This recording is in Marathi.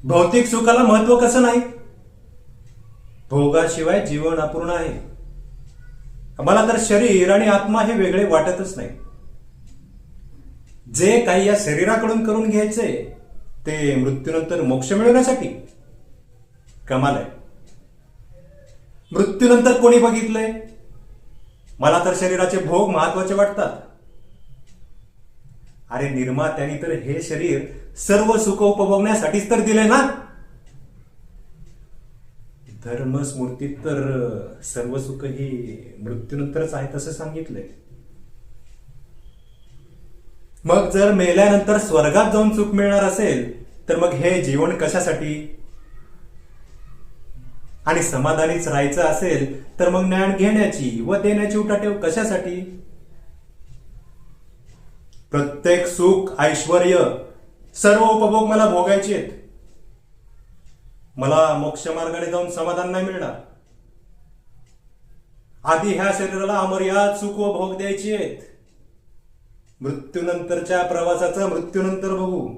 भौतिक सुखाला महत्व कसं नाही? भोगाशिवाय जीवन अपूर्ण आहे. मला तर शरीर आणि आत्मा हे वेगळे वाटतच नाही. जे काही या शरीराकडून करून घ्यायचंय ते मृत्यूनंतर मोक्ष मिळवण्यासाठी. कमाल आहे. मृत्यूनंतर कोणी बघितलंय? मला तर शरीराचे भोग महत्वाचे वाटतात. अरे निर्मात्याने तर हे शरीर सर्व सुख उपभोगण्यासाठीच तर दिले ना. धर्मस्मृतीत तर सर्व सुख ही मृत्यूनंतरच आहे असं सांगितलंय. मग जर मेल्यानंतर स्वर्गात जाऊन सुख मिळणार असेल तर मग हे जीवन कशासाठी? आणि समाधानीच राहायचं असेल तर मग ज्ञान घेण्याची व देण्याची उठाठेव कशासाठी? प्रत्येक सुख ऐश्वर सर्व उपभोग मला भोगायचे आहेत. मला मोक्ष मार्गाने जाऊन समाधान नाही मिळणार. आधी ह्या शरीराला अमर्याद सुख व भोग द्यायचे आहेत. मृत्यूनंतरच्या प्रवासाचं मृत्यूनंतर बघू.